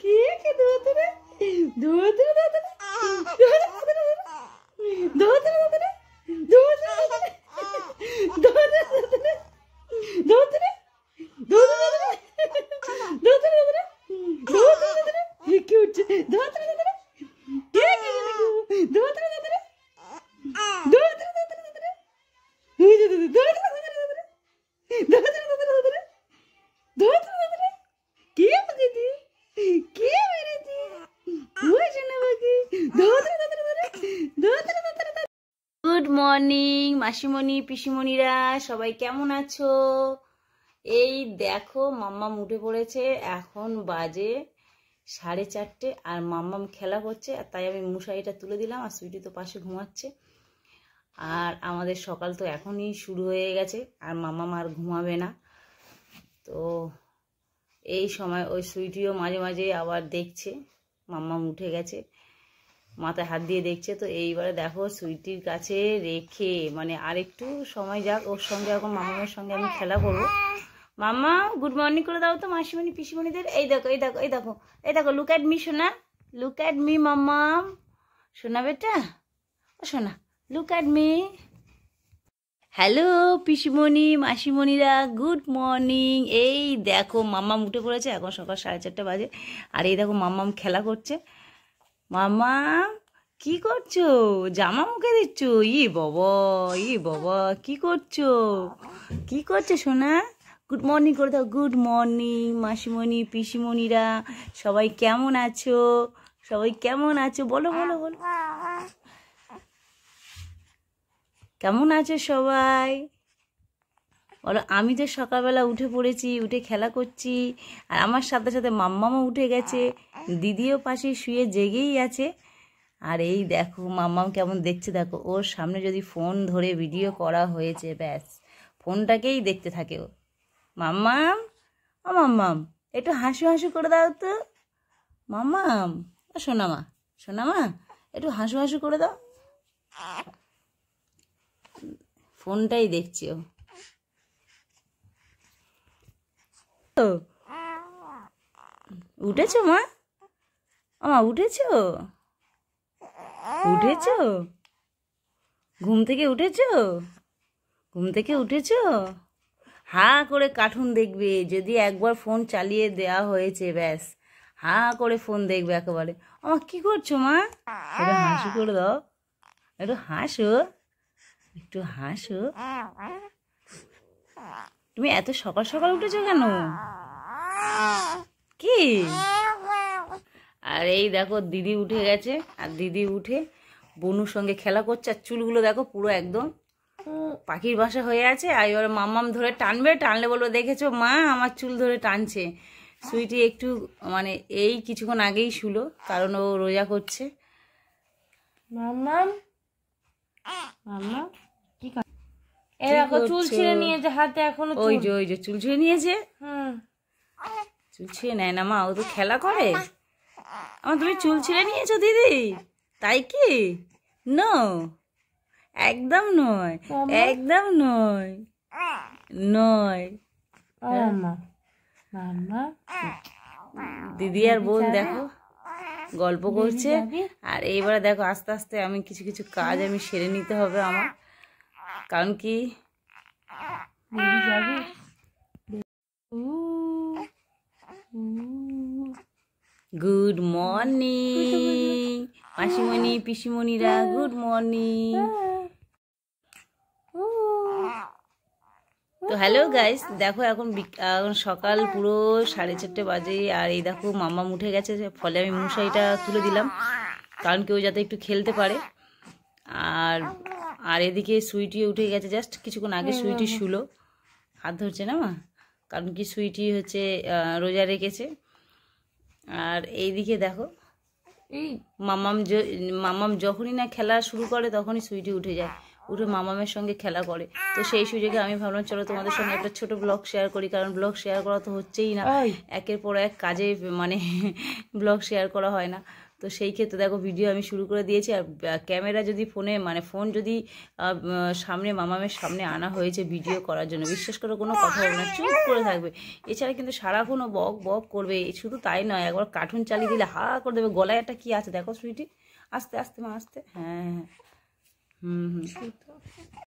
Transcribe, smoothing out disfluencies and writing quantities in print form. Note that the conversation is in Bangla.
কি কি দোতরে দোতরে দোতরে দোতরে দোতরে দোতরে দোতরে দোতরে দোতরে দোতরে কি উঠছে দোতরে দোতরে কে কে দোতরে দোতরে দোতরে দোতরে দোতরে হুই দোতরে দোতরে দোতরে দোতরে দোতরে দোতরে দোতরে দোতরে কে বকেছি কে মেরেছি ওই শোনা বাকি দোতরে দোতরে দোতরে দোতরে দোতরে। গুড মর্নিং মাসিমণি পিসিমণিরা, সবাই কেমন আছো? এই দেখো মাম্মাম উঠে পড়েছে, এখন বাজে 4:30 আর মাম্মাম খেলা করছে, আর তাই আমি মশারিটা তুলে দিলাম আর সুইটি তো পাশে ঘুমাচ্ছে। আর আমাদের সকাল তো এখনই শুরু হয়ে গেছে আর মাম্মাম আর ঘুমাবে না। তো এই সময় ওই সুইটিও মাঝে মাঝে আবার দেখছে মাম্মাম উঠে গেছে, মাথায় হাত দিয়ে দেখছে। তো এইবারে দেখো সুইটির কাছে রেখে মানে আর একটু সময় যাক, ওর সঙ্গে এখন মাম্মামের সঙ্গে আমি খেলা করবো। মাম্মা গুড মর্নিং করে দাও তো মাসিমণি পিসিমণিদের। এই দেখো এই দেখো এই দেখো এই দেখো, লুক অ্যাট মি সোনা, লুক অ্যাট মি মাম্মাম, সোনা বেটা ও সোনা, লুক অ্যাট মি। হ্যালো পিসিমণি মাসিমণিরা, গুড মর্নিং। এই দেখো মাম্মাম উঠে পড়েছে, এখন সকাল 4:30 বাজে। আর এই দেখো মাম্মাম খেলা করছে। মাম্মাম কি করছো? জামা মুখে দিচ্ছ? ই বাবা কি করছো? কি করছো সোনা? গুড মর্নিং করে দাও। গুড মর্নিং মাসিমণি পিসিমণিরা, সবাই কেমন আছো? সবাই কেমন আছো বলো বলো বলো, কেমন আছো সবাই বলো। আমি তো সকালবেলা উঠে পড়েছি, উঠে খেলা করছি, আর আমার সাথে সাথে মাম্মামও উঠে গেছে, দিদিও পাশে শুয়ে জেগেই আছে। আর এই দেখো মাম্মাম কেমন দেখছে দেখো, ওর সামনে যদি ফোন ধরে ভিডিও করা হয়েছে ব্যাস ফোনটাকেই দেখতে থাকে ও। মাম্মাম ও মাম্মাম একটু হাসু হাসু করে দাও তো মাম্মাম, ও সোনামা সোনামা একটু হাসু হাসু করে দাও। ফোনটাই দেখছি ও। উঠেছো মা? আমা উঠেছো? উঠেছো? ঘুম থেকে উঠেছো? ঘুম থেকে উঠেছো? হা করে কার্টুন দেখবে, যদি একবার ফোন চালিয়ে দেওয়া হয়েছে ব্যাস হা করে ফোন দেখবে একেবারে। আমা কি করছো মা? একটু হাসি করে দাও, একটু হাসো, একটু হাসো। তুমি এত সকাল সকাল উঠেছো কেন? কি? আর এই দেখো দিদি উঠে গেছে, আর দিদি উঠে বনুর সঙ্গে খেলা করছে। আর চুলগুলো দেখো পুরো একদম পাখির বাসা হয়ে আছে। আর এবার মাম্মাম ধরে টানবে, টানলে বলবো দেখেছো মা আমার চুল ধরে টানছে। সুইটি একটু মানে এই কিছুক্ষণ আগেই শুলো, কারণ ও রোজা করছে। মাম্মাম মাম্মা কি এরকম চুল ছিঁড়ে নিয়েছে হাতে, এখনো ওই যে চুল ছিঁড়ে নিয়েছে। চুল ছিঁড়ে নেয় না মা, ও তো খেলা করে। আমার তুমি চুল ছিঁড়ে নিয়েছো দিদি? তাই কি? নো, একদম নয়, একদম নয়, নয়। দিদি আর বোন দেখো গল্প করছে। আর এইবারে দেখো আস্তে আস্তে আমি কিছু কিছু কাজ আমি সেরে নিতে হবে আমার, কারণ কি গুড মর্নিং মাসিমণি পিসিমণিরা, গুড মর্নিং। তো হ্যালো গাইস, দেখো এখন এখন সকাল পুরো 4:30 বাজে। আর এই দেখো মাম্মাম উঠে গেছে, ফলে আমি মশারিটা তুলে দিলাম, কারণ কেউ যাতে একটু খেলতে পারে। আর আর এদিকে সুইটিও উঠে গেছে, জাস্ট কিছুক্ষণ আগে সুইটি শুলো। হাত ধরছে না মা, কারণ কি সুইটি হচ্ছে রোজা রেখেছে। আর এইদিকে দেখো এই মাম্মাম যখনই না খেলা শুরু করে তখনই সুইটি উঠে যায়, উঠে মামামের সঙ্গে খেলা করে। তো সেই সুযোগে আমি ভাবলাম চলো তোমাদের সঙ্গে একটা ছোট ব্লগ শেয়ার করি, কারণ ব্লগ শেয়ার করা তো হচ্ছেই না, একের পর এক কাজে মানে ব্লগ শেয়ার করা হয় না। তো সেই ক্ষেত্রে দেখো ভিডিও আমি শুরু করে দিয়েছি। আর ক্যামেরা যদি ফোনে মানে ফোন যদি সামনে মামামের সামনে আনা হয়েছে ভিডিও করার জন্য, বিশ্বাস করে কোনো কথা বলবে না, চুপ করে থাকবে। এছাড়া কিন্তু সারাক্ষণও বক বক করবে। শুধু তাই নয়, একবার কার্টুন চালিয়ে দিলে হা করে দেবে। গলায় একটা কি আছে দেখো সুইটি, আস্তে আস্তে মা আস্তে, হ্যাঁ হ্যাঁ, হুম হুম।